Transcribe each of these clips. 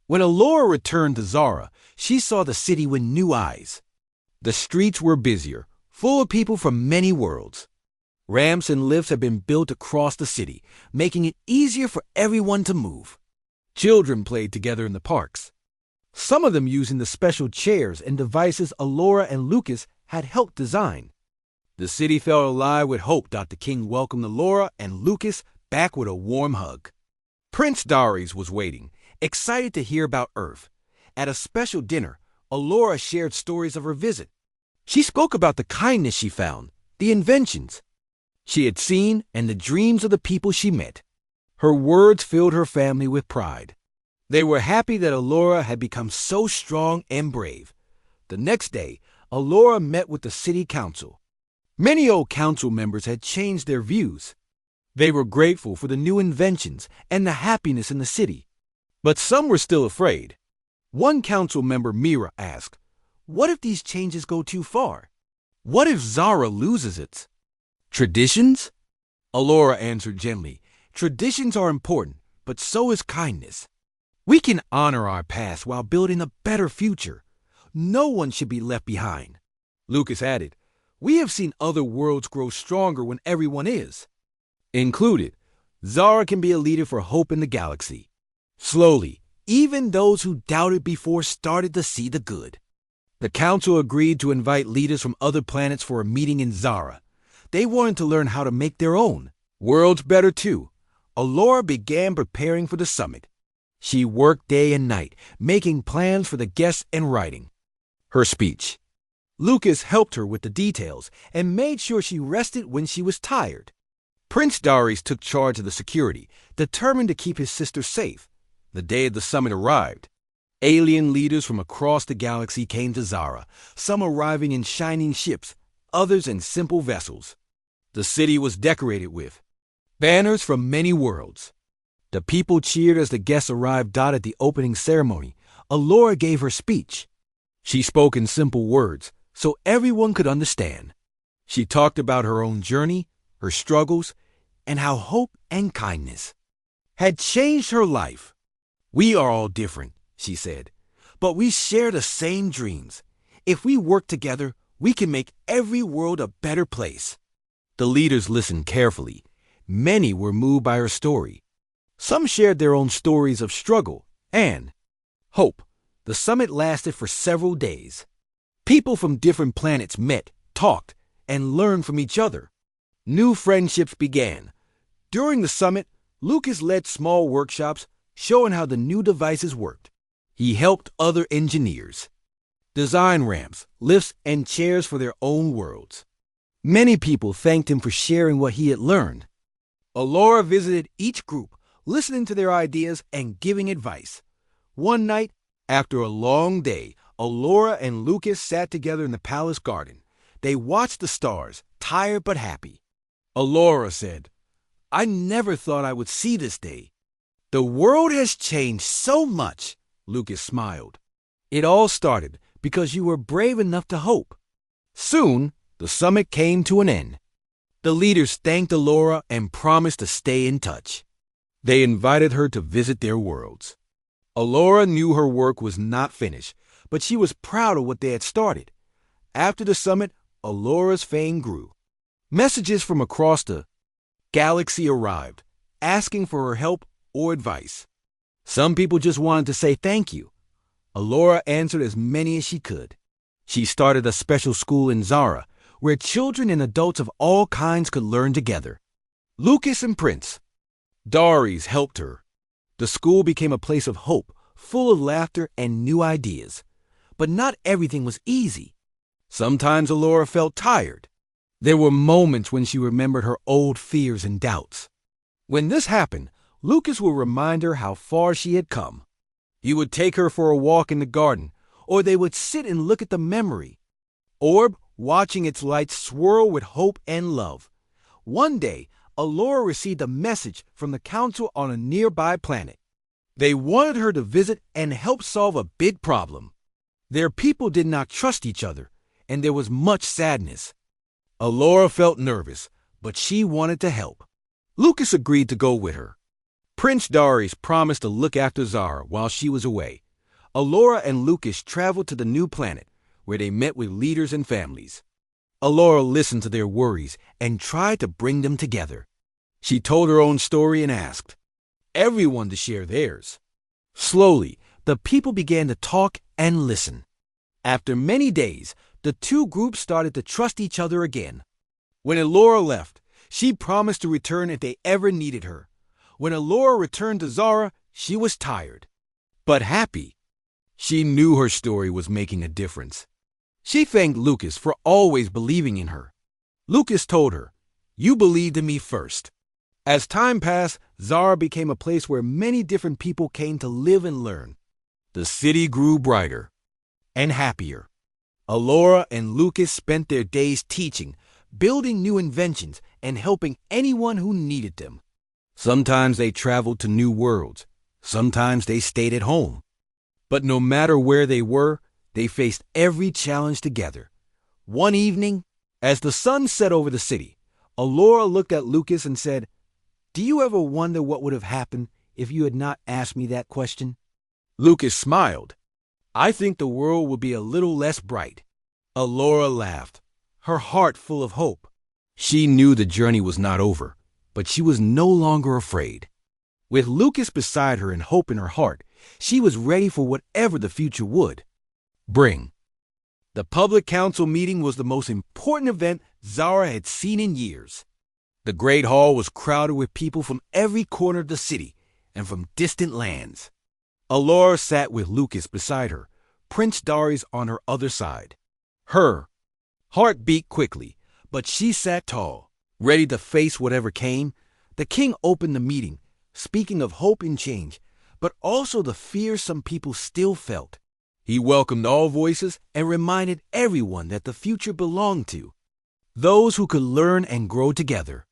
When Alora returned to Zara, she saw the city with new eyes. The streets were busier, full of people from many worlds. Ramps and lifts had been built across the city, making it easier for everyone to move. Children played together in the parks, some of them using the special chairs and devices Alora and Lucas had helped design. The city felt alive with hope. Dr. King welcomed Alora and Lucas back with a warm hug. Prince Doris was waiting, excited to hear about Earth. At a special dinner, Alora shared stories of her visit. She spoke about the kindness she found, the inventions she had seen, and the dreams of the people she met. Her words filled her family with pride. They were happy that Alora had become so strong and brave. The next day, Alora met with the city council. Many old council members had changed their views. They were grateful for the new inventions and the happiness in the city. But some were still afraid. One council member, Mira, asked, "What if these changes go too far? What if Zara loses its traditions?" Alora answered gently, "Traditions are important, but so is kindness. We can honor our past while building a better future. No one should be left behind." Lucas added, "We have seen other worlds grow stronger when everyone is included. Zara can be a leader for hope in the galaxy." Slowly, even those who doubted before started to see the good. The council agreed to invite leaders from other planets for a meeting in Zara. They wanted to learn how to make their own worlds better too. Alora began preparing for the summit. She worked day and night, making plans for the guests and writing her speech. Lucas helped her with the details and made sure she rested when she was tired. Prince Doris took charge of the security, determined to keep his sister safe. The day of the summit arrived. Alien leaders from across the galaxy came to Zara, some arriving in shining ships, others in simple vessels. The city was decorated with banners from many worlds. The people cheered as the guests arrived. At the opening ceremony, Alora gave her speech. She spoke in simple words, so everyone could understand. She talked about her own journey, her struggles, and how hope and kindness had changed her life. "We are all different," she said, "but we share the same dreams. If we work together, we can make every world a better place." The leaders listened carefully. Many were moved by her story. Some shared their own stories of struggle and hope. The summit lasted for several days. People from different planets met, talked, and learned from each other. New friendships began. During the summit, Lucas led small workshops showing how the new devices worked. He helped other engineers design ramps, lifts, and chairs for their own worlds. Many people thanked him for sharing what he had learned. Alora visited each group, listening to their ideas and giving advice. One night, after a long day, Alora and Lucas sat together in the palace garden. They watched the stars, tired but happy. Alora said, "I never thought I would see this day." "The world has changed so much," Lucas smiled. "It all started because you were brave enough to hope." Soon, the summit came to an end. The leaders thanked Alora and promised to stay in touch. They invited her to visit their worlds. Alora knew her work was not finished, but she was proud of what they had started. After the summit, Alora's fame grew. Messages from across the galaxy arrived, asking for her help or advice. Some people just wanted to say thank you. Alora answered as many as she could. She started a special school in Zara, where children and adults of all kinds could learn together. Lucas and Prince Doris helped her. The school became a place of hope, full of laughter and new ideas. But not everything was easy. Sometimes Alora felt tired. There were moments when she remembered her old fears and doubts. When this happened, Lucas would remind her how far she had come. He would take her for a walk in the garden, or they would sit and look at the memory orb, watching its lights swirl with hope and love. One day, Alora received a message from the council on a nearby planet. They wanted her to visit and help solve a big problem. Their people did not trust each other, and there was much sadness. Alora felt nervous, but she wanted to help. Lucas agreed to go with her. Prince Doris promised to look after Zara while she was away. Alora and Lucas traveled to the new planet, where they met with leaders and families. Alora listened to their worries and tried to bring them together. She told her own story and asked everyone to share theirs. Slowly, the people began to talk and listen. After many days, the two groups started to trust each other again. When Alora left, she promised to return if they ever needed her. When Alora returned to Zara, she was tired, but happy. She knew her story was making a difference. She thanked Lucas for always believing in her. Lucas told her, "You believed in me first." As time passed, Zara became a place where many different people came to live and learn. The city grew brighter and happier. Alora and Lucas spent their days teaching, building new inventions, and helping anyone who needed them. Sometimes they traveled to new worlds. Sometimes they stayed at home. But no matter where they were, they faced every challenge together. One evening, as the sun set over the city, Alora looked at Lucas and said, "Do you ever wonder what would have happened if you had not asked me that question?" Lucas smiled. "I think the world would be a little less bright." Alora laughed, her heart full of hope. She knew the journey was not over, but she was no longer afraid. With Lucas beside her and hope in her heart, she was ready for whatever the future would bring. The public council meeting was the most important event Zara had seen in years. The great hall was crowded with people from every corner of the city and from distant lands. Alora sat with Lucas beside her, Prince Doris on her other side. Her heart beat quickly, but she sat tall, ready to face whatever came. The king opened the meeting, speaking of hope and change, but also the fear some people still felt. He welcomed all voices and reminded everyone that the future belonged to those who could learn and grow together.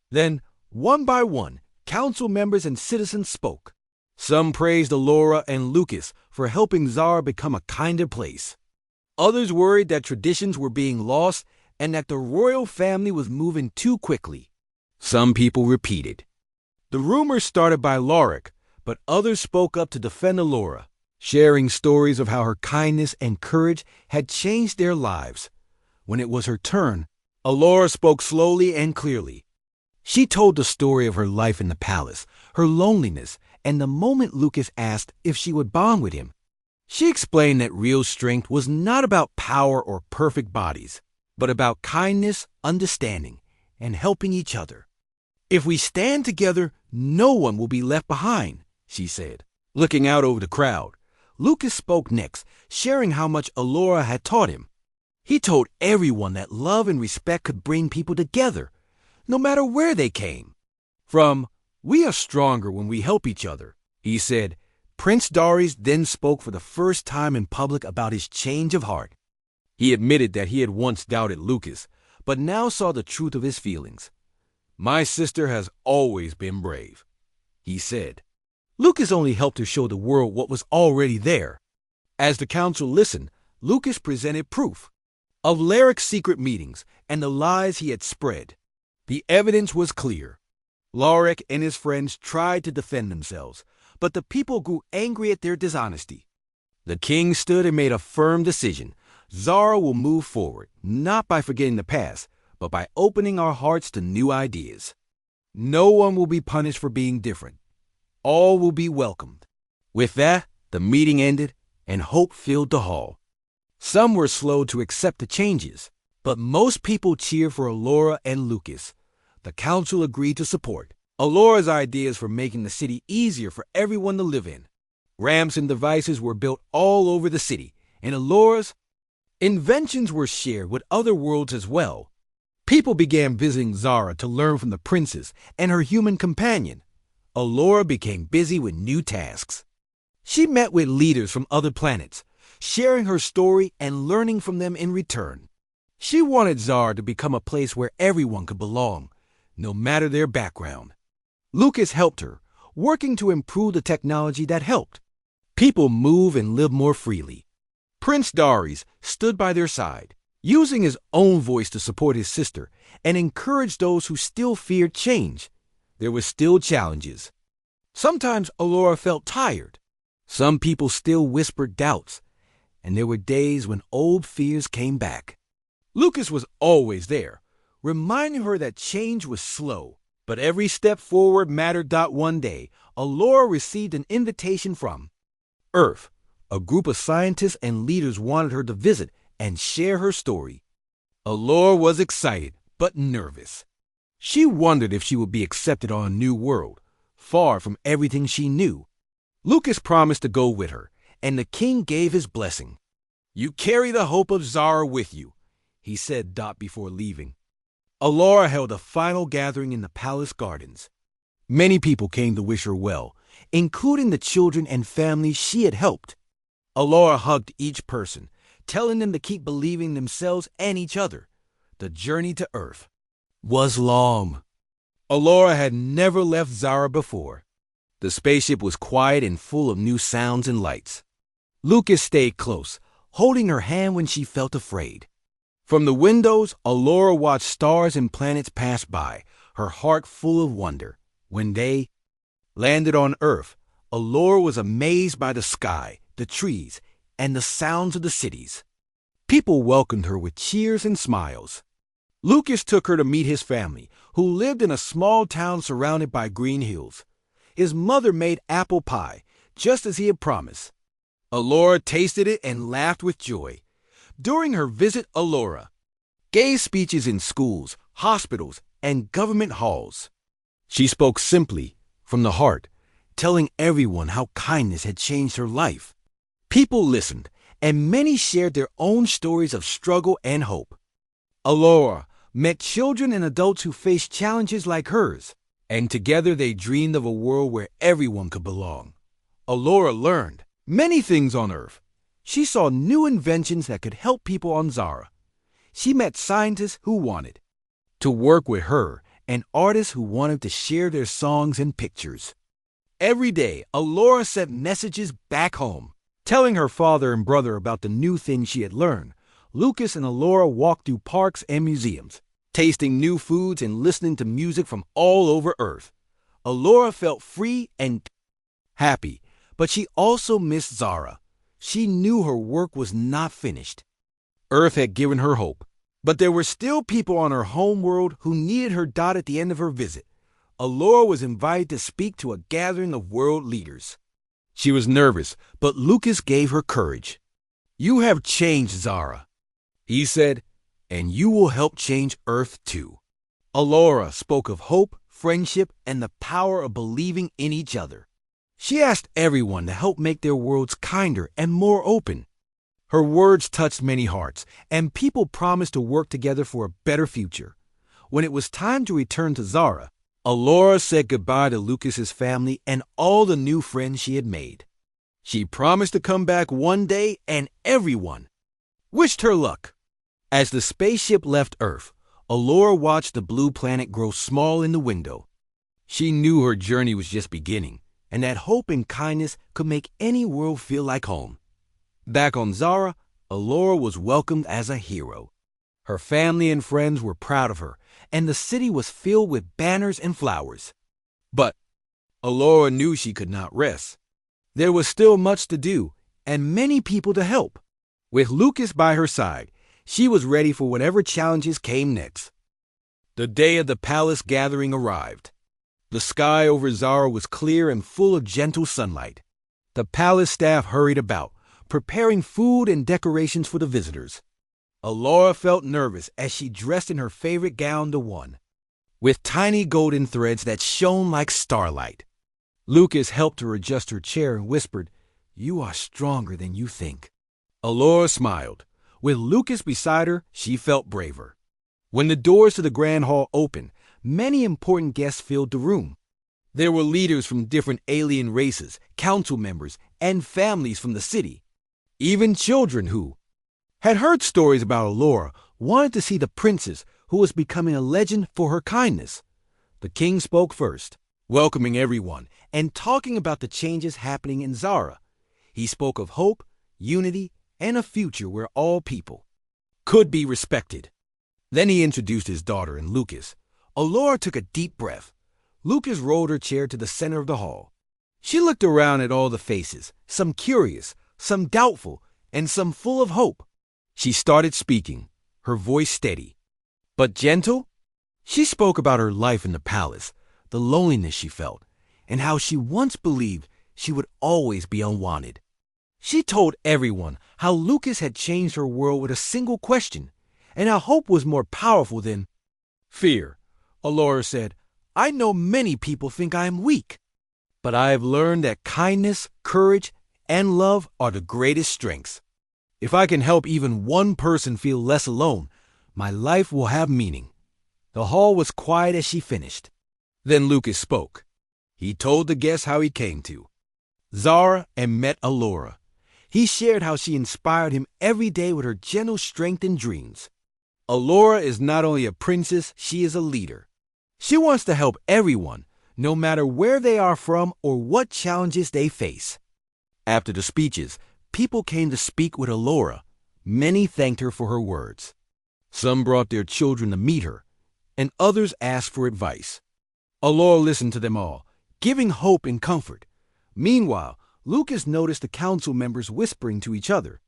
Then, one by one, council members and citizens spoke. Some praised Alora and Lucas for helping Zara become a kinder place. Others worried that traditions were being lost and that the royal family was moving too quickly. Some people repeated. The rumors started by Lorik, but others spoke up to defend Alora, sharing stories of how her kindness and courage had changed their lives. When it was her turn, Alora spoke slowly and clearly. She told the story of her life in the palace, her loneliness, and the moment Lucas asked if she would bond with him. She explained that real strength was not about power or perfect bodies, but about kindness, understanding, and helping each other. "If we stand together, no one will be left behind," she said. Looking out over the crowd, Lucas spoke next, sharing how much Alora had taught him. He told everyone that love and respect could bring people together, no matter where they came. From "We are stronger when we help each other," he said. Prince Doris then spoke for the first time in public about his change of heart. He admitted that he had once doubted Lucas, but now saw the truth of his feelings. "My sister has always been brave," he said. Lucas only helped her show the world what was already there. As the council listened, Lucas presented proof of Lorik's secret meetings and the lies he had spread. The evidence was clear. Lorik and his friends tried to defend themselves, but the people grew angry at their dishonesty. The king stood and made a firm decision. Zara will move forward, not by forgetting the past, but by opening our hearts to new ideas. No one will be punished for being different. All will be welcomed. With that, the meeting ended, and hope filled the hall. Some were slow to accept the changes, but most people cheered for Alora and Lucas. The council agreed to support Alora's ideas for making the city easier for everyone to live in. Ramps and devices were built all over the city, and Alora's inventions were shared with other worlds as well. People began visiting Zara to learn from the princess and her human companion. Alora became busy with new tasks. She met with leaders from other planets, sharing her story and learning from them in return. She wanted Zara to become a place where everyone could belong, no matter their background. Lucas helped her, working to improve the technology that helped people move and live more freely. Prince Doris stood by their side, using his own voice to support his sister and encourage those who still feared change. There were still challenges. Sometimes Alora felt tired. Some people still whispered doubts, and there were days when old fears came back. Lucas was always there, reminding her that change was slow, but every step forward mattered. One day, Alora received an invitation from Earth. A group of scientists and leaders wanted her to visit and share her story. Alora was excited, but nervous. She wondered if she would be accepted on a new world, far from everything she knew. Lucas promised to go with her, and the king gave his blessing. "You carry the hope of Zara with you," he said before leaving. Alora held a final gathering in the palace gardens. Many people came to wish her well, including the children and families she had helped. Alora hugged each person, telling them to keep believing in themselves and each other. The journey to Earth was long. Alora had never left Zara before. The spaceship was quiet and full of new sounds and lights. Lucas stayed close, holding her hand when she felt afraid. From the windows, Alora watched stars and planets pass by, her heart full of wonder. When they landed on Earth, Alora was amazed by the sky, the trees, and the sounds of the cities. People welcomed her with cheers and smiles. Lucas took her to meet his family, who lived in a small town surrounded by green hills. His mother made apple pie, just as he had promised. Alora tasted it and laughed with joy. During her visit, Alora gave speeches in schools, hospitals, and government halls. She spoke simply, from the heart, telling everyone how kindness had changed her life. People listened, and many shared their own stories of struggle and hope. Alora met children and adults who faced challenges like hers, and together they dreamed of a world where everyone could belong. Alora learned many things on Earth. She saw new inventions that could help people on Zara. She met scientists who wanted to work with her and artists who wanted to share their songs and pictures. Every day, Alora sent messages back home, telling her father and brother about the new things she had learned. Lucas and Alora walked through parks and museums, tasting new foods and listening to music from all over Earth. Alora felt free and happy, but she also missed Zara. She knew her work was not finished. Earth had given her hope, but there were still people on her home world who needed her at the end of her visit. Alora was invited to speak to a gathering of world leaders. She was nervous, but Lucas gave her courage. "You have changed Zara," he said, "and you will help change Earth too." Alora spoke of hope, friendship, and the power of believing in each other. She asked everyone to help make their worlds kinder and more open. Her words touched many hearts, and people promised to work together for a better future. When it was time to return to Zara, Alora said goodbye to Lucas's family and all the new friends she had made. She promised to come back one day, and everyone wished her luck. As the spaceship left Earth, Alora watched the blue planet grow small in the window. She knew her journey was just beginning, and that hope and kindness could make any world feel like home. Back on Zara, Alora was welcomed as a hero. Her family and friends were proud of her, and the city was filled with banners and flowers. But Alora knew she could not rest. There was still much to do, and many people to help. With Lucas by her side, she was ready for whatever challenges came next. The day of the palace gathering arrived. The sky over Zara was clear and full of gentle sunlight. The palace staff hurried about, preparing food and decorations for the visitors. Alora felt nervous as she dressed in her favorite gown, the one with tiny golden threads that shone like starlight. Lucas helped her adjust her chair and whispered, "You are stronger than you think." Alora smiled. With Lucas beside her, she felt braver. When the doors to the grand hall opened, many important guests filled the room. There were leaders from different alien races, council members, and families from the city. Even children who had heard stories about Alora wanted to see the princess who was becoming a legend for her kindness. The king spoke first, welcoming everyone and talking about the changes happening in Zara. He spoke of hope, unity, and a future where all people could be respected. Then he introduced his daughter and Lucas. Alora took a deep breath. Lucas rolled her chair to the center of the hall. She looked around at all the faces, some curious, some doubtful, and some full of hope. She started speaking, her voice steady, but gentle. She spoke about her life in the palace, the loneliness she felt, and how she once believed she would always be unwanted. She told everyone how Lucas had changed her world with a single question, and how hope was more powerful than fear. Allura said, "I know many people think I am weak, but I have learned that kindness, courage, and love are the greatest strengths. If I can help even one person feel less alone, my life will have meaning." The hall was quiet as she finished. Then Lucas spoke. He told the guests how he came to Zara and met Allura. He shared how she inspired him every day with her gentle strength and dreams. Allura is not only a princess, she is a leader. She wants to help everyone, no matter where they are from or what challenges they face. After the speeches, people came to speak with Allura. Many thanked her for her words. Some brought their children to meet her, and others asked for advice. Allura listened to them all, giving hope and comfort. Meanwhile, Lucas noticed the council members whispering to each other.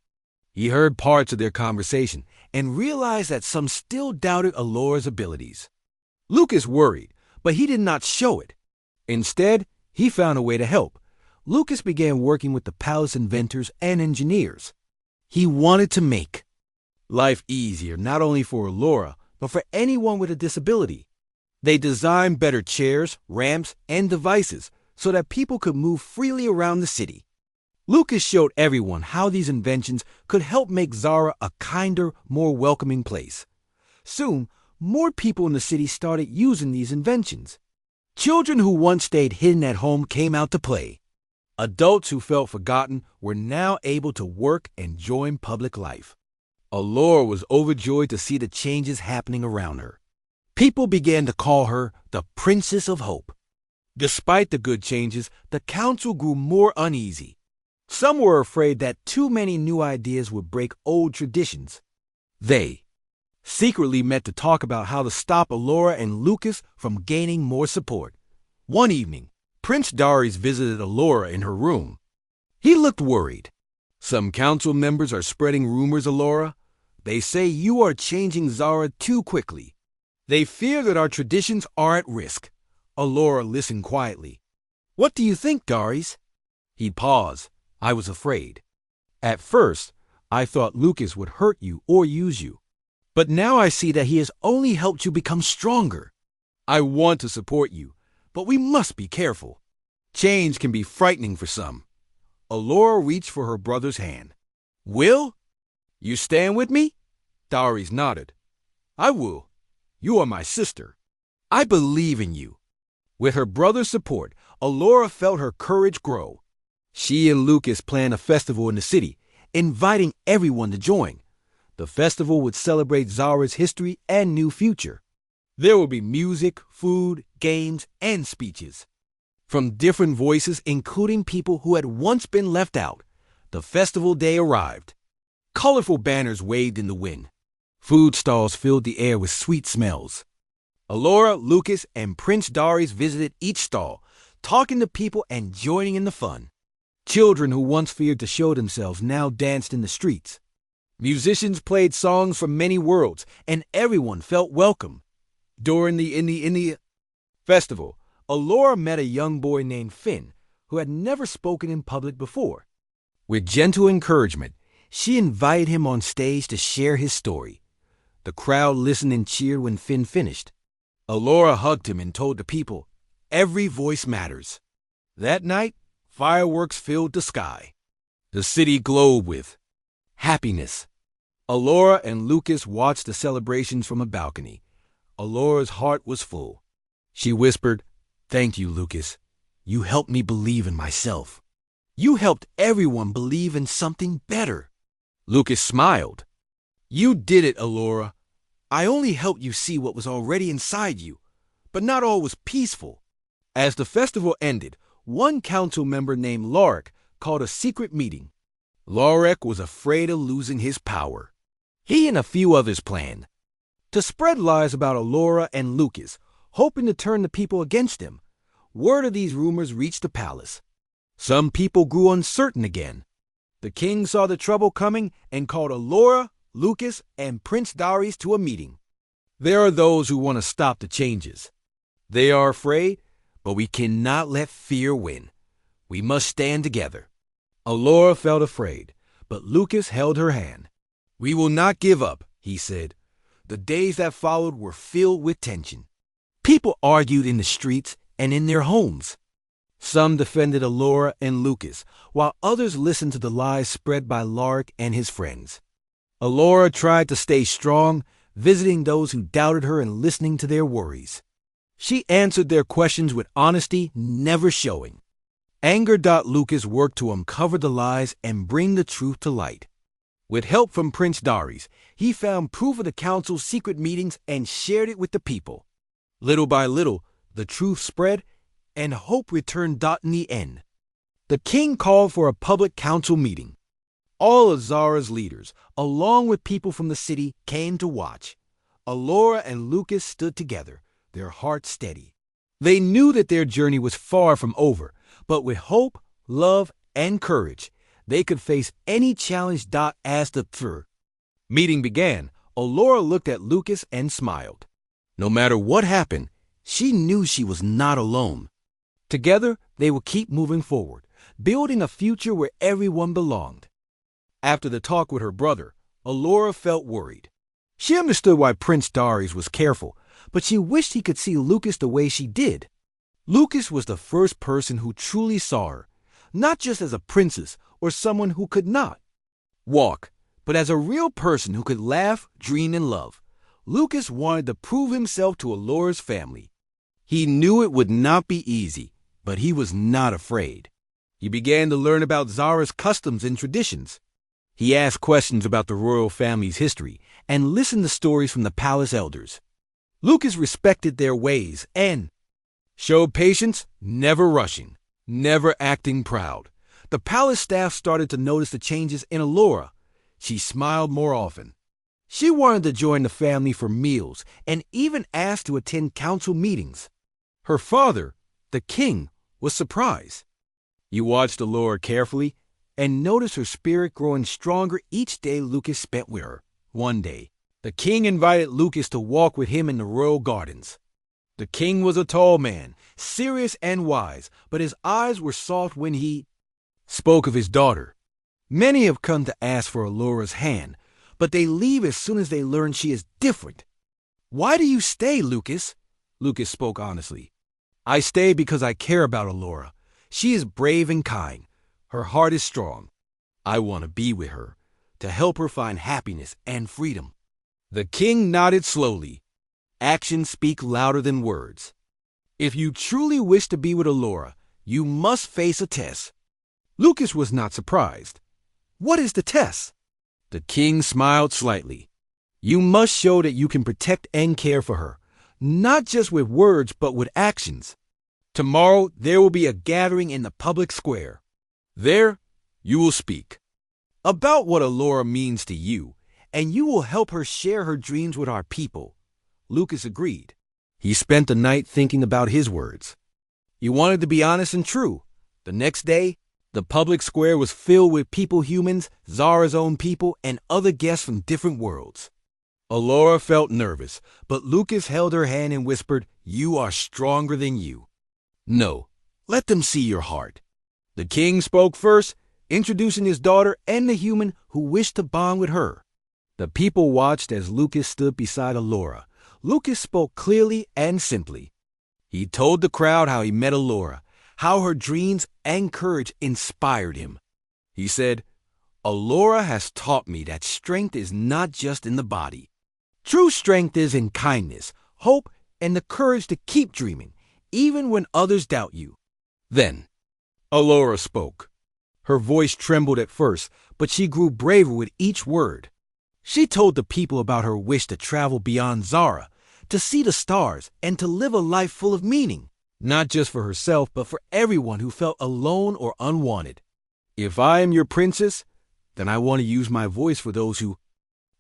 He heard parts of their conversation and realized that some still doubted Allura's abilities. Lucas worried, but he did not show it. Instead, he found a way to help. Lucas began working with the palace inventors and engineers. He wanted to make life easier not only for Allura, but for anyone with a disability. They designed better chairs, ramps, and devices so that people could move freely around the city. Lucas showed everyone how these inventions could help make Zara a kinder, more welcoming place. Soon, more people in the city started using these inventions. Children who once stayed hidden at home came out to play. Adults who felt forgotten were now able to work and join public life. Allura was overjoyed to see the changes happening around her. People began to call her the Princess of Hope. Despite the good changes, the council grew more uneasy. Some were afraid that too many new ideas would break old traditions. They secretly met to talk about how to stop Allura and Lucas from gaining more support. One evening, Prince Darius visited Allura in her room. He looked worried. "Some council members are spreading rumors, Allura. They say you are changing Zara too quickly. They fear that our traditions are at risk." Allura listened quietly. "What do you think, Darius?" He paused. "I was afraid. At first, I thought Lucas would hurt you or use you. But now I see that he has only helped you become stronger. I want to support you, but we must be careful. Change can be frightening for some." Allura reached for her brother's hand. "Will, you stand with me?" Darius nodded. "I will. You are my sister. I believe in you." With her brother's support, Allura felt her courage grow. She and Lucas planned a festival in the city, inviting everyone to join. The festival would celebrate Zara's history and new future. There would be music, food, games, and speeches. From different voices, including people who had once been left out, the festival day arrived. Colorful banners waved in the wind. Food stalls filled the air with sweet smells. Allura, Lucas, and Prince Darius visited each stall, talking to people and joining in the fun. Children who once feared to show themselves now danced in the streets. Musicians played songs from many worlds, and everyone felt welcome. During the festival, Allura met a young boy named Finn, who had never spoken in public before. With gentle encouragement, she invited him on stage to share his story. The crowd listened and cheered when Finn finished. Allura hugged him and told the people, "Every voice matters." That night, fireworks filled the sky. The city glowed with happiness. Allura and Lucas watched the celebrations from a balcony. Allura's heart was full. She whispered, "Thank you, Lucas. You helped me believe in myself. You helped everyone believe in something better." Lucas smiled. "You did it, Allura. I only helped you see what was already inside you, but not all was peaceful." As the festival ended, one council member named Lorik called a secret meeting. Lorik was afraid of losing his power. He and a few others planned to spread lies about Allura and Lucas, hoping to turn the people against them. Word of these rumors reached the palace. Some people grew uncertain again. The king saw the trouble coming and called Allura, Lucas, and Prince Darius to a meeting. There are those who want to stop the changes. They are afraid, but we cannot let fear win. We must stand together. Allura felt afraid, but Lucas held her hand. We will not give up, he said. The days that followed were filled with tension. People argued in the streets and in their homes. Some defended Allura and Lucas, while others listened to the lies spread by Lark and his friends. Allura tried to stay strong, visiting those who doubted her and listening to their worries. She answered their questions with honesty, never showing. Anger. Lucas worked to uncover the lies and bring the truth to light. With help from Prince Darius, he found proof of the council's secret meetings and shared it with the people. Little by little, the truth spread, and hope returned. In the end, the king called for a public council meeting. All of Zara's leaders, along with people from the city, came to watch. Allura and Lucas stood together, their hearts steady. They knew that their journey was far from over, but with hope, love, and courage, they could face any challenge. As the meeting began, Allura looked at Lucas and smiled. No matter what happened, she knew she was not alone. Together, they would keep moving forward, building a future where everyone belonged. After the talk with her brother, Allura felt worried. She understood why Prince Darius was careful, but she wished he could see Lucas the way she did. Lucas was the first person who truly saw her, not just as a princess or someone who could not walk, but as a real person who could laugh, dream, and love. Lucas wanted to prove himself to Allura's family. He knew it would not be easy, but he was not afraid. He began to learn about Zara's customs and traditions. He asked questions about the royal family's history and listened to stories from the palace elders. Lucas respected their ways and showed patience, never rushing, never acting proud. The palace staff started to notice the changes in Allura. She smiled more often. She wanted to join the family for meals and even asked to attend council meetings. Her father, the king, was surprised. He watched Allura carefully and noticed her spirit growing stronger each day Lucas spent with her. One day, the king invited Lucas to walk with him in the royal gardens. The king was a tall man, serious and wise, but his eyes were soft when he spoke of his daughter. Many have come to ask for Allura's hand, but they leave as soon as they learn she is different. Why do you stay, Lucas? Lucas spoke honestly. I stay because I care about Allura. She is brave and kind. Her heart is strong. I want to be with her, to help her find happiness and freedom. The king nodded slowly. Actions speak louder than words. If you truly wish to be with Allura, you must face a test. Lucas was not surprised. What is the test? The king smiled slightly. You must show that you can protect and care for her, not just with words but with actions. Tomorrow there will be a gathering in the public square. There, you will speak about what Allura means to you, and you will help her share her dreams with our people. Lucas agreed. He spent the night thinking about his words. He wanted to be honest and true. The next day, the public square was filled with humans, Zara's own people, and other guests from different worlds. Allura felt nervous, but Lucas held her hand and whispered, "You are stronger than you. No, let them see your heart." The king spoke first, introducing his daughter and the human who wished to bond with her. The people watched as Lucas stood beside Allura. Lucas spoke clearly and simply. He told the crowd how he met Allura, how her dreams and courage inspired him. He said, "Allura has taught me that strength is not just in the body. True strength is in kindness, hope, and the courage to keep dreaming, even when others doubt you." Then, Allura spoke. Her voice trembled at first, but she grew braver with each word. She told the people about her wish to travel beyond Zara, to see the stars, and to live a life full of meaning, not just for herself, but for everyone who felt alone or unwanted. If I am your princess, then I want to use my voice for those who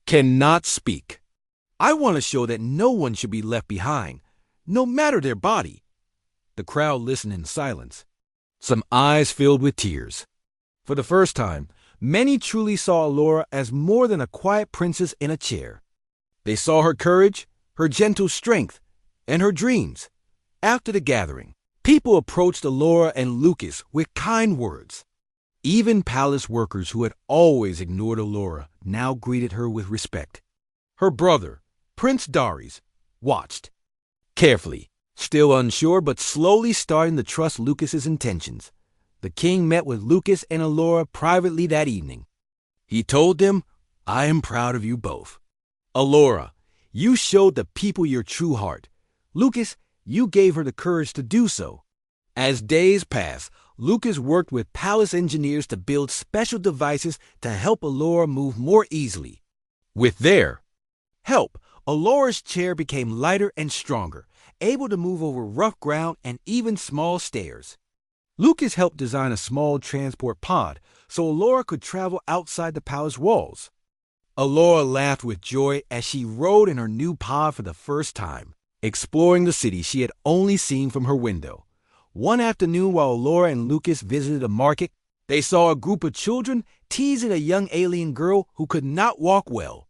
cannot speak. I want to show that no one should be left behind, no matter their body. The crowd listened in silence. some eyes filled with tears. For the first time, many truly saw Allura as more than a quiet princess in a chair. They saw her courage, her gentle strength, and her dreams. After the gathering, people approached Allura and Lucas with kind words. Even palace workers who had always ignored Allura now greeted her with respect. Her brother, Prince Darius, watched carefully, still unsure but slowly starting to trust Lucas's intentions. The king met with Lucas and Allura privately that evening. He told them, "I am proud of you both. Allura, you showed the people your true heart. Lucas, you gave her the courage to do so." As days passed, Lucas worked with palace engineers to build special devices to help Allura move more easily. With their help, Allura's chair became lighter and stronger, able to move over rough ground and even small stairs. Lucas helped design a small transport pod so Allura could travel outside the palace walls. Allura laughed with joy as she rode in her new pod for the first time, exploring the city she had only seen from her window. One afternoon while Allura and Lucas visited a market, they saw a group of children teasing a young alien girl who could not walk well.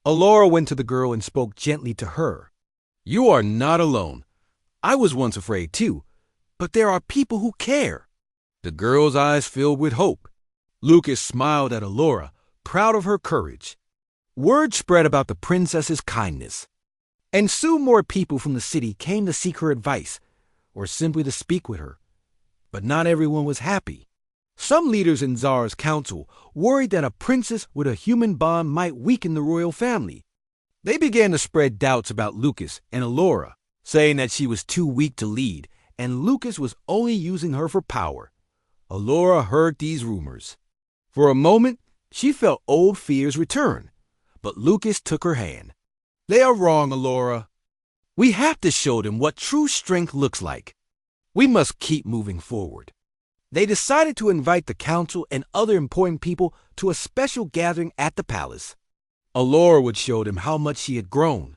Allura went to the girl and spoke gently to her. "You are not alone. I was once afraid too, but there are people who care." The girl's eyes filled with hope. Lucas smiled at Allura, proud of her courage. Word spread about the princess's kindness, and soon more people from the city came to seek her advice, or simply to speak with her. But not everyone was happy. Some leaders in Zara's council worried that a princess with a human bond might weaken the royal family. They began to spread doubts about Lucas and Allura, saying that she was too weak to lead, and Lucas was only using her for power. Allura heard these rumors. For a moment, she felt old fears return, but Lucas took her hand. "They are wrong, Allura. We have to show them what true strength looks like. We must keep moving forward." They decided to invite the council and other important people to a special gathering at the palace. Allura would show them how much she had grown.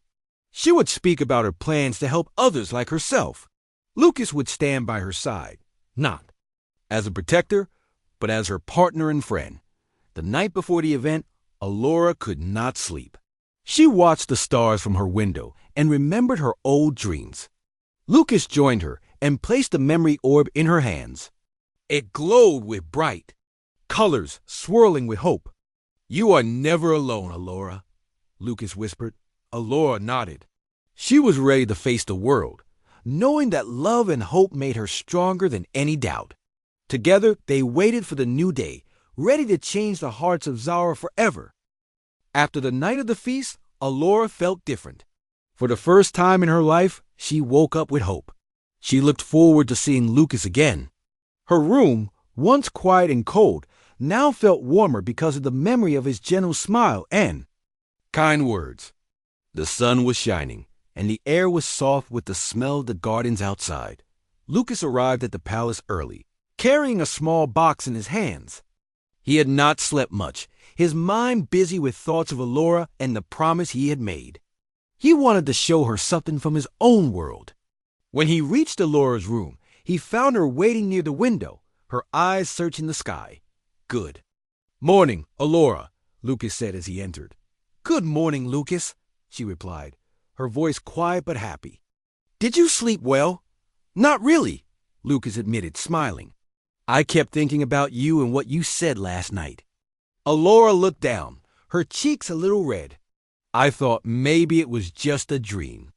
She would speak about her plans to help others like herself. Lucas would stand by her side, not as a protector, but as her partner and friend. The night before the event, Allura could not sleep. She watched the stars from her window and remembered her old dreams. Lucas joined her and placed the memory orb in her hands. It glowed with bright colors, swirling with hope. "You are never alone, Allura," Lucas whispered. Allura nodded. She was ready to face the world, knowing that love and hope made her stronger than any doubt. Together, they waited for the new day, ready to change the hearts of Zara forever. After the night of the feast, Allura felt different. For the first time in her life, she woke up with hope. She looked forward to seeing Lucas again. Her room, once quiet and cold, now felt warmer because of the memory of his gentle smile and kind words. The sun was shining, and the air was soft with the smell of the gardens outside. Lucas arrived at the palace early, carrying a small box in his hands. He had not slept much, his mind busy with thoughts of Allura and the promise he had made. He wanted to show her something from his own world. When he reached Allura's room, he found her waiting near the window, her eyes searching the sky. "Good morning, Allura," Lucas said as he entered. "Good morning, Lucas," she replied, her voice quiet but happy. "Did you sleep well?" "Not really," Lucas admitted, smiling. "I kept thinking about you and what you said last night." Allura looked down, her cheeks a little red. "I thought maybe it was just a dream."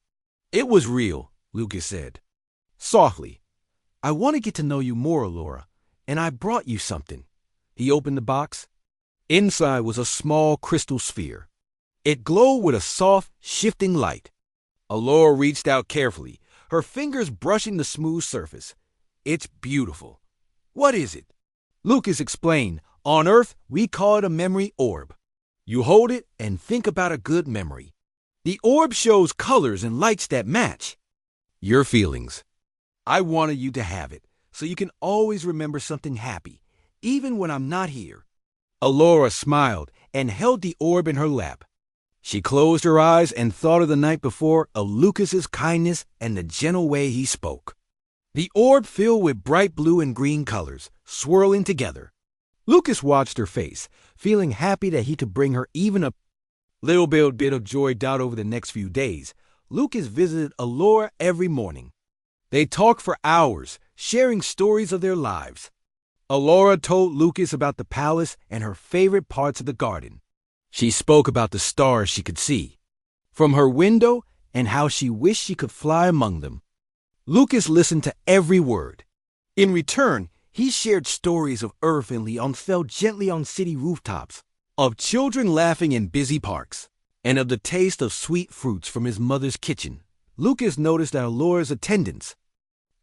"It was real," Lucas said softly. "I want to get to know you more, Allura, and I brought you something." He opened the box. Inside was a small crystal sphere. It glowed with a soft, shifting light. Allura reached out carefully, her fingers brushing the smooth surface. "It's beautiful." "What is it?" Lucas explained. "On Earth, we call it a memory orb. You hold it and think about a good memory. The orb shows colors and lights that match your feelings. I wanted you to have it, so you can always remember something happy, even when I'm not here." Allura smiled and held the orb in her lap. She closed her eyes and thought of the night before, of Lucas's kindness and the gentle way he spoke. the orb filled with bright blue and green colors, swirling together. Lucas watched her face, feeling happy that he could bring her even a little bit of joy. Over the next few days, Lucas visited Alora every morning. They talked for hours, sharing stories of their lives. Alora told Lucas about the palace and her favorite parts of the garden. She spoke about the stars she could see from her window and how she wished she could fly among them. Lucas listened to every word. In return, he shared stories of Earth and Leon fell gently on city rooftops, of children laughing in busy parks, and of the taste of sweet fruits from his mother's kitchen. Lucas noticed that Alora's attendants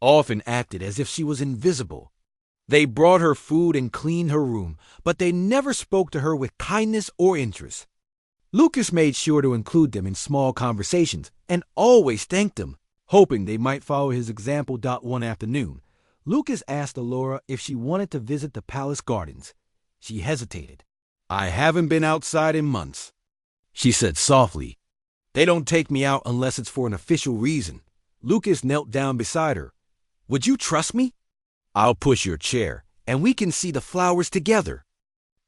often acted as if she was invisible. They brought her food and cleaned her room, but they never spoke to her with kindness or interest. Lucas made sure to include them in small conversations and always thanked them, hoping they might follow his example. One afternoon, Lucas asked Alora if she wanted to visit the palace gardens. She hesitated. "I haven't been outside in months," she said softly. "They don't take me out unless it's for an official reason." Lucas knelt down beside her. "Would you trust me? I'll push your chair, and we can see the flowers together."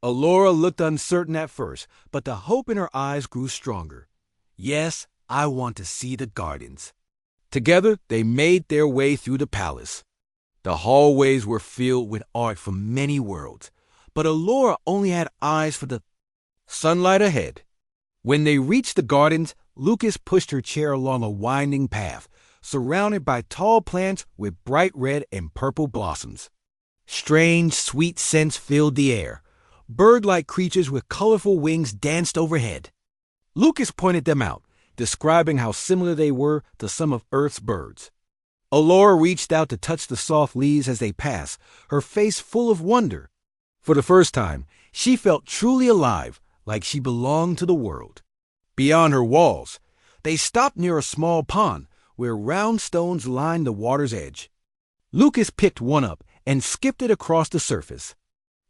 Alora looked uncertain at first, but the hope in her eyes grew stronger. "Yes, I want to see the gardens." Together, they made their way through the palace. The hallways were filled with art from many worlds, but Alora only had eyes for the sunlight ahead. When they reached the gardens, Lucas pushed her chair along a winding path, surrounded by tall plants with bright red and purple blossoms. Strange, sweet scents filled the air. Bird-like creatures with colorful wings danced overhead. Lucas pointed them out, describing how similar they were to some of Earth's birds. Alora reached out to touch the soft leaves as they passed, her face full of wonder. For the first time, she felt truly alive, like she belonged to the world. Beyond her walls, they stopped near a small pond where round stones lined the water's edge. Lucas picked one up and skipped it across the surface.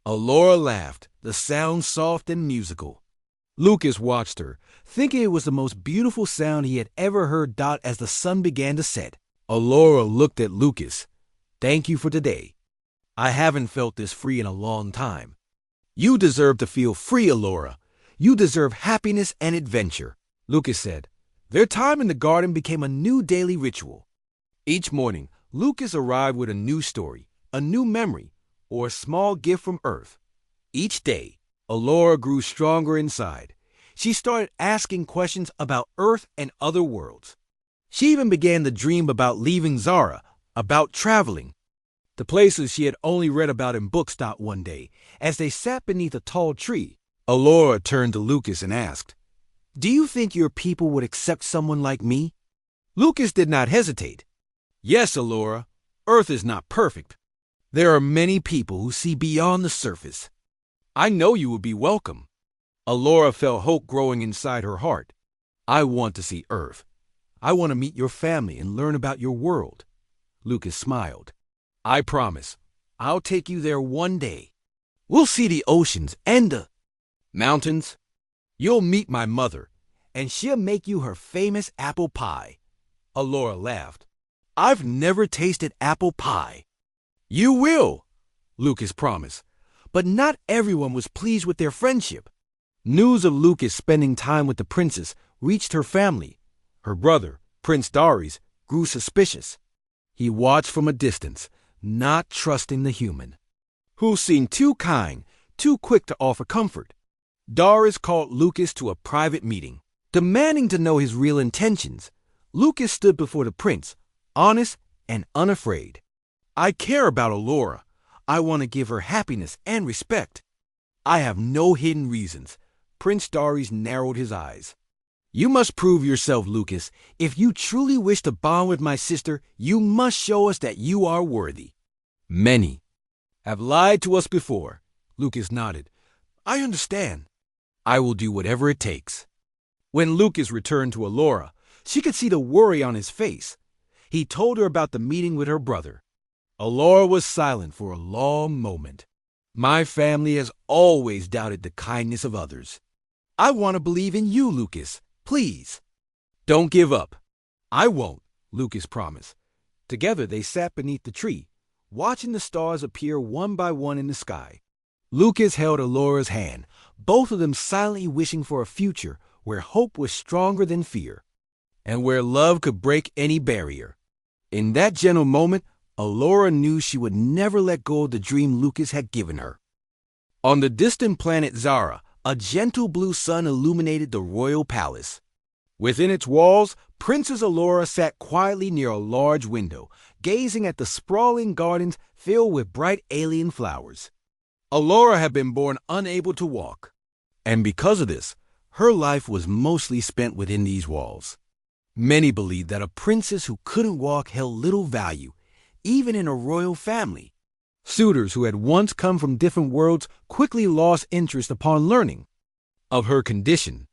Alora laughed, the sound soft and musical. Lucas watched her, thinking it was the most beautiful sound he had ever heard. As the sun began to set, Alora looked at Lucas. "Thank you for today. I haven't felt this free in a long time." "You deserve to feel free, Alora. You deserve happiness and adventure," Lucas said. Their time in the garden became a new daily ritual. Each morning, Lucas arrived with a new story, a new memory, or a small gift from Earth. Each day, Alora grew stronger inside. She started asking questions about Earth and other worlds. She even began to dream about leaving Zara, about traveling, the places she had only read about in books. One day, as they sat beneath a tall tree, Alora turned to Lucas and asked, "Do you think your people would accept someone like me?" Lucas did not hesitate. "Yes, Alora, Earth is not perfect. There are many people who see beyond the surface. I know you would be welcome." Alora felt hope growing inside her heart. "I want to see Earth. I want to meet your family and learn about your world." Lucas smiled. "I promise. I'll take you there one day. We'll see the oceans and the mountains. You'll meet my mother, and she'll make you her famous apple pie." Alora laughed. "I've never tasted apple pie." "You will," Lucas promised. But not everyone was pleased with their friendship. News of Lucas spending time with the princess reached her family. Her brother, Prince Darius, grew suspicious. He watched from a distance, not trusting the human, who seemed too kind, too quick to offer comfort. Darius called Lucas to a private meeting, demanding to know his real intentions. Lucas stood before the prince, honest and unafraid. "I care about Alora. I want to give her happiness and respect. I have no hidden reasons." Prince Darius narrowed his eyes. "You must prove yourself, Lucas. If you truly wish to bond with my sister, you must show us that you are worthy." "Many have lied to us before," Lucas nodded. "I understand. I will do whatever it takes." When Lucas returned to Alora, she could see the worry on his face. He told her about the meeting with her brother. Alora was silent for a long moment. "My family has always doubted the kindness of others. I want to believe in you, Lucas. Please, don't give up." "I won't," Lucas promised. Together they sat beneath the tree, watching the stars appear one by one in the sky. Lucas held Alora's hand, both of them silently wishing for a future where hope was stronger than fear, and where love could break any barrier. In that gentle moment, Alora knew she would never let go of the dream Lucas had given her. On the distant planet Zara, a gentle blue sun illuminated the royal palace. Within its walls, Princess Alora sat quietly near a large window, gazing at the sprawling gardens filled with bright alien flowers. Alora had been born unable to walk, and because of this, her life was mostly spent within these walls. Many believed that a princess who couldn't walk held little value, even in a royal family. Suitors who had once come from different worlds quickly lost interest upon learning of her condition.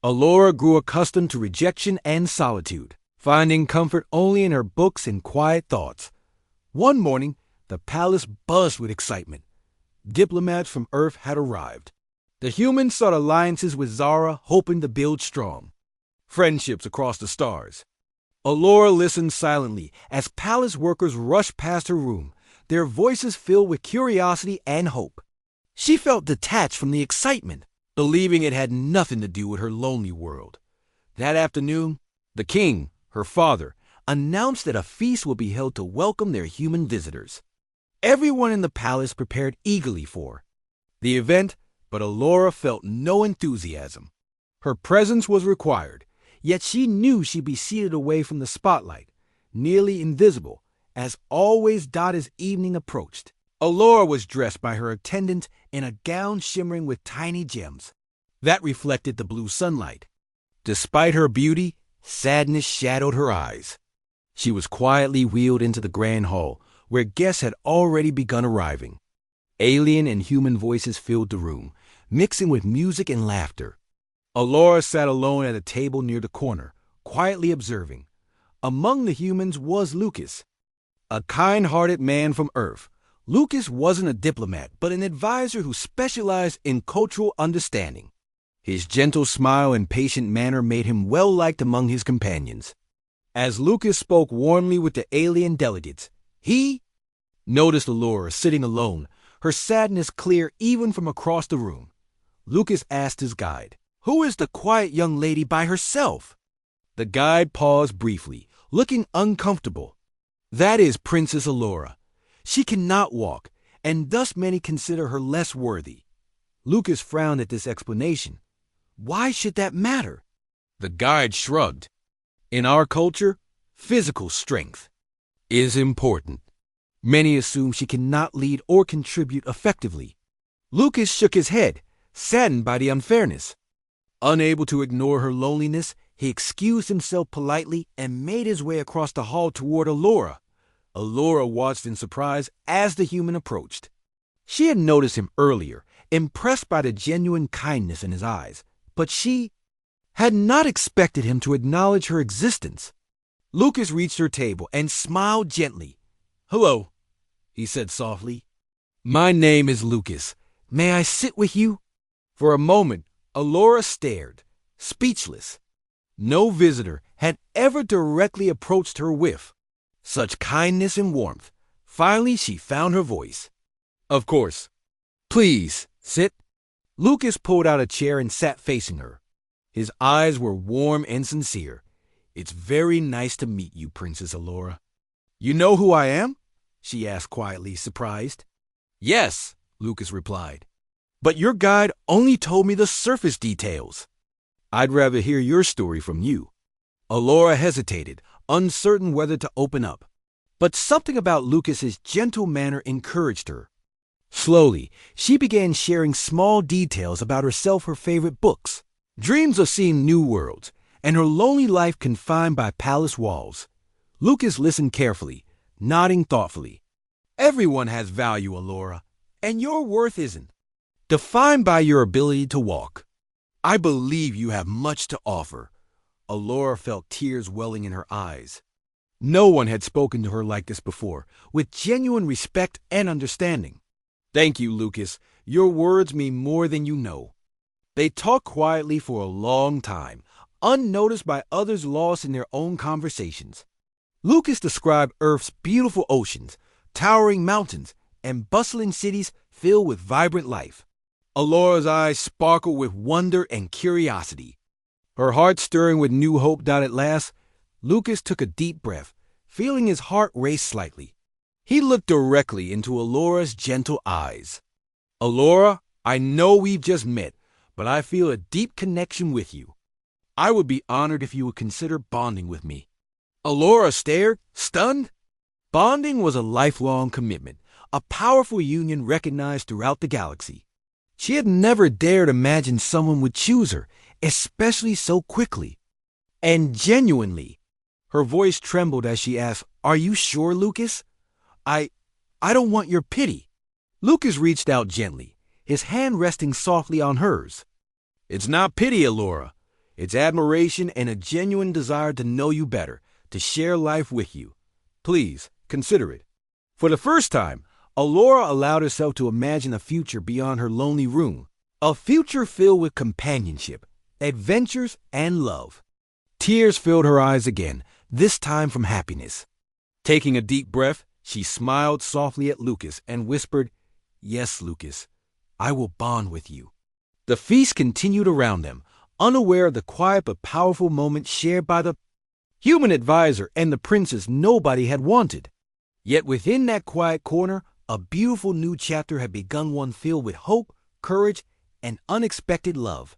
Alora grew accustomed to rejection and solitude, finding comfort only in her books and quiet thoughts. One morning, the palace buzzed with excitement. Diplomats from Earth had arrived. The humans sought alliances with Zara, hoping to build strong friendships across the stars. Alora listened silently as palace workers rushed past her room, their voices filled with curiosity and hope. She felt detached from the excitement, believing it had nothing to do with her lonely world. That afternoon, the king, her father, announced that a feast would be held to welcome their human visitors. Everyone in the palace prepared eagerly for the event, but Alora felt no enthusiasm. Her presence was required, yet she knew she'd be seated away from the spotlight, nearly invisible, as always as evening approached. Alora was dressed by her attendant in a gown shimmering with tiny gems that reflected the blue sunlight. Despite her beauty, sadness shadowed her eyes. She was quietly wheeled into the grand hall, where guests had already begun arriving. Alien and human voices filled the room, mixing with music and laughter. Alora sat alone at a table near the corner, quietly observing. Among the humans was Lucas, a kind-hearted man from Earth. Lucas wasn't a diplomat, but an advisor who specialized in cultural understanding. His gentle smile and patient manner made him well-liked among his companions. As Lucas spoke warmly with the alien delegates, he noticed Alora sitting alone, her sadness clear even from across the room. Lucas asked his guide, "Who is the quiet young lady by herself?" The guide paused briefly, looking uncomfortable. "That is Princess Alora. She cannot walk, and thus many consider her less worthy." Lucas frowned at this explanation. Why should that matter? The guide shrugged. In our culture, physical strength is important. Many assume she cannot lead or contribute effectively. Lucas shook his head, saddened by the unfairness. Unable to ignore her loneliness, he excused himself politely and made his way across the hall toward Alora. Alora watched in surprise as the human approached. She had noticed him earlier, impressed by the genuine kindness in his eyes, but she had not expected him to acknowledge her existence. Lucas reached her table and smiled gently. "Hello," he said softly. "My name is Lucas. May I sit with you?" For a moment, Alora stared, speechless. No visitor had ever directly approached her with such kindness and warmth. Finally, she found her voice. "Of course. Please, sit." Lucas pulled out a chair and sat facing her. His eyes were warm and sincere. "It's very nice to meet you, Princess Alora." "You know who I am?" she asked quietly, surprised. "Yes," Lucas replied. "But your guide only told me the surface details." "I'd rather hear your story from you." Alora hesitated, uncertain whether to open up. But something about Lucas's gentle manner encouraged her. Slowly, she began sharing small details about herself, her favorite books, dreams of seeing new worlds, and her lonely life confined by palace walls. Lucas listened carefully, nodding thoughtfully. "Everyone has value, Alora, and your worth isn't defined by your ability to walk. I believe you have much to offer." Alora felt tears welling in her eyes. No one had spoken to her like this before, with genuine respect and understanding. "Thank you, Lucas. Your words mean more than you know." They talked quietly for a long time, unnoticed by others lost in their own conversations. Lucas described Earth's beautiful oceans, towering mountains, and bustling cities filled with vibrant life. Alora's eyes sparkled with wonder and curiosity. Her heart stirring with new hope. At last, Lucas took a deep breath, feeling his heart race slightly. He looked directly into Alora's gentle eyes. Alora, I know we've just met, but I feel a deep connection with you. I would be honored if you would consider bonding with me. Alora stared, stunned. Bonding was a lifelong commitment, a powerful union recognized throughout the galaxy. She had never dared imagine someone would choose her, especially so quickly. And genuinely, her voice trembled as she asked, "Are you sure, Lucas? I don't want your pity." Lucas reached out gently, his hand resting softly on hers. "It's not pity, Alora. It's admiration and a genuine desire to know you better, to share life with you. Please, consider it." For the first time, Alora allowed herself to imagine a future beyond her lonely room, a future filled with companionship, adventures, and love. Tears filled her eyes again, this time from happiness. Taking a deep breath, she smiled softly at Lucas and whispered, "Yes, Lucas, I will bond with you." The feast continued around them, unaware of the quiet but powerful moment shared by the human advisor and the princess nobody had wanted. Yet within that quiet corner, a beautiful new chapter had begun, one filled with hope, courage, and unexpected love.